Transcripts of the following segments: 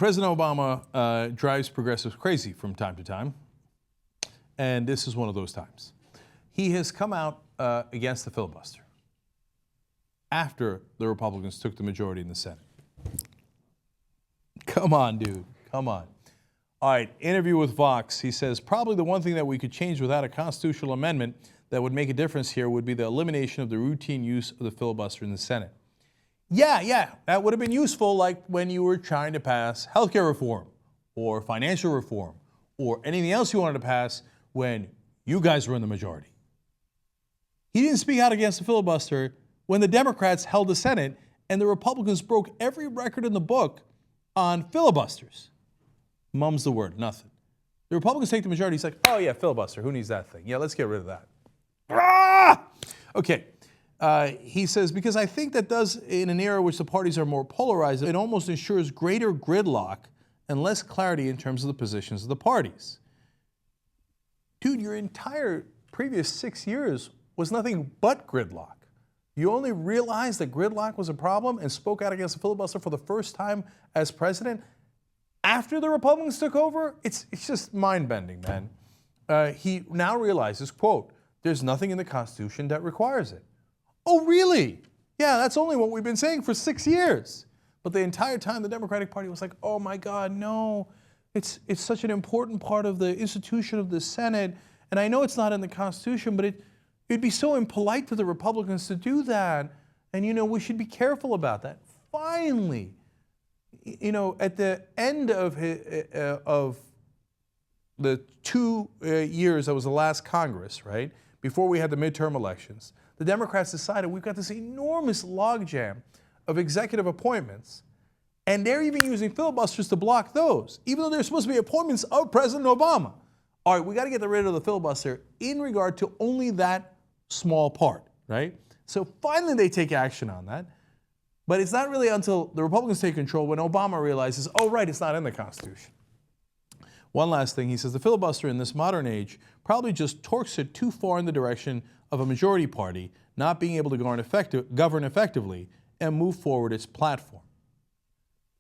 President Obama drives progressives crazy from time to time, and this is one of those times. He has come out against the filibuster after the Republicans took the majority in the Senate. Come on, dude. Come on. All right, interview with Vox. He says, probably the one thing that we could change without a constitutional amendment that would make a difference here would be the elimination of the routine use of the filibuster in the Senate. Yeah, that would have been useful, like when you were trying to pass healthcare reform or financial reform or anything else you wanted to pass when you guys were in the majority. He didn't speak out against the filibuster when the Democrats held the Senate and the Republicans broke every record in the book on filibusters. Mum's the word, nothing. The Republicans take the majority. He's like, oh yeah, filibuster. Who needs that thing? Yeah, let's get rid of that. Okay. He says, because I think that does, in an era in which the parties are more polarized, it almost ensures greater gridlock and less clarity in terms of the positions of the parties. Dude, your entire previous 6 years was nothing but gridlock. You only realized that gridlock was a problem and spoke out against the filibuster for the first time as president after the Republicans took over? It's just mind-bending, man. He now realizes, quote, there's nothing in the Constitution that requires it. Oh, really? Yeah, that's only what we've been saying for 6 years. But the entire time the Democratic Party was like, oh my God, no, it's such an important part of the institution of the Senate. And I know it's not in the Constitution, but it'd be so impolite for the Republicans to do that. And, we should be careful about that. Finally, at the end of the 2 years that was the last Congress, right, before we had the midterm elections, the Democrats decided we've got this enormous logjam of executive appointments, and they're even using filibusters to block those, even though they're supposed to be appointments of President Obama. All right, we got to get rid of the filibuster in regard to only that small part, right? So finally they take action on that, but it's not really until the Republicans take control when Obama realizes, oh right, it's not in the Constitution. One last thing, he says the filibuster in this modern age probably just torques it too far in the direction of a majority party not being able to govern effectively and move forward its platform.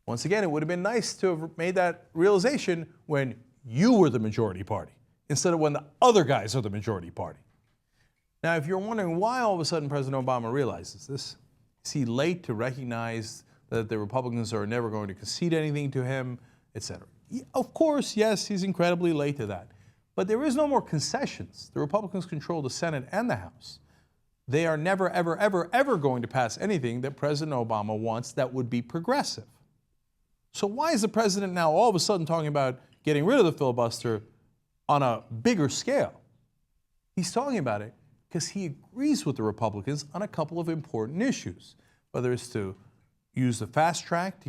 Once again, it would have been nice to have made that realization when you were the majority party instead of when the other guys are the majority party. Now, if you're wondering why all of a sudden President Obama realizes this, is he late to recognize that the Republicans are never going to concede anything to him, etc.? Of course, yes, he's incredibly late to that. But there is no more concessions. The Republicans control the Senate and the House. They are never, ever, ever, ever going to pass anything that President Obama wants that would be progressive. So why is the president now all of a sudden talking about getting rid of the filibuster on a bigger scale? He's talking about it because he agrees with the Republicans on a couple of important issues, whether it's to use the fast track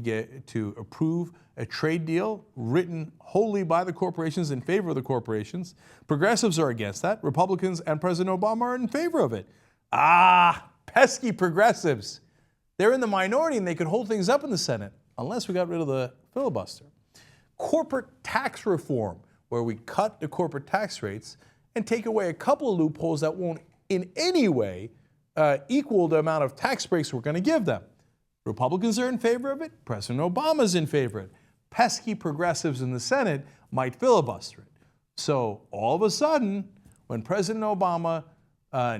to approve a trade deal written wholly by the corporations in favor of the corporations. Progressives are against that. Republicans and President Obama are in favor of it. Pesky progressives. They're in the minority and they could hold things up in the Senate unless we got rid of the filibuster. Corporate tax reform, where we cut the corporate tax rates and take away a couple of loopholes that won't in any way equal the amount of tax breaks we're going to give them. Republicans are in favor of it. President Obama's in favor of it. Pesky progressives in the Senate might filibuster it. So all of a sudden, when President Obama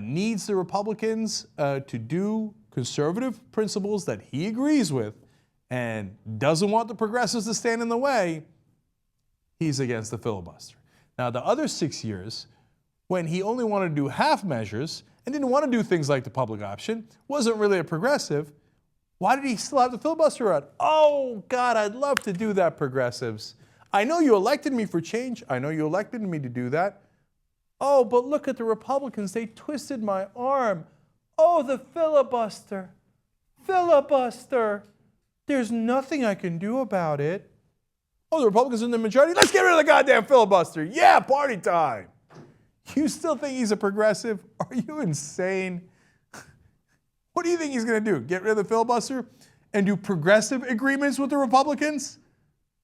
needs the Republicans to do conservative principles that he agrees with and doesn't want the progressives to stand in the way, he's against the filibuster. Now, the other 6 years, when he only wanted to do half measures and didn't want to do things like the public option, wasn't really a progressive, why did he still have the filibuster out? Oh, God, I'd love to do that, progressives. I know you elected me for change. I know you elected me to do that. Oh, but look at the Republicans. They twisted my arm. Oh, the filibuster. Filibuster. There's nothing I can do about it. Oh, the Republicans are in the majority. Let's get rid of the goddamn filibuster. Yeah, party time. You still think he's a progressive? Are you insane? What do you think he's going to do? Get rid of the filibuster and do progressive agreements with the Republicans?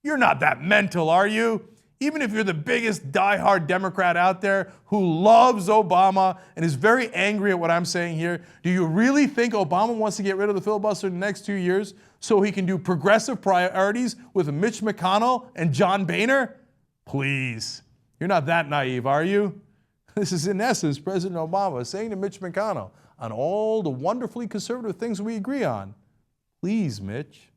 You're not that mental, are you? Even if you're the biggest diehard Democrat out there who loves Obama and is very angry at what I'm saying here, do you really think Obama wants to get rid of the filibuster in the next 2 years so he can do progressive priorities with Mitch McConnell and John Boehner? Please. You're not that naive, are you? This is, in essence, President Obama saying to Mitch McConnell, on all the wonderfully conservative things we agree on, please, Mitch,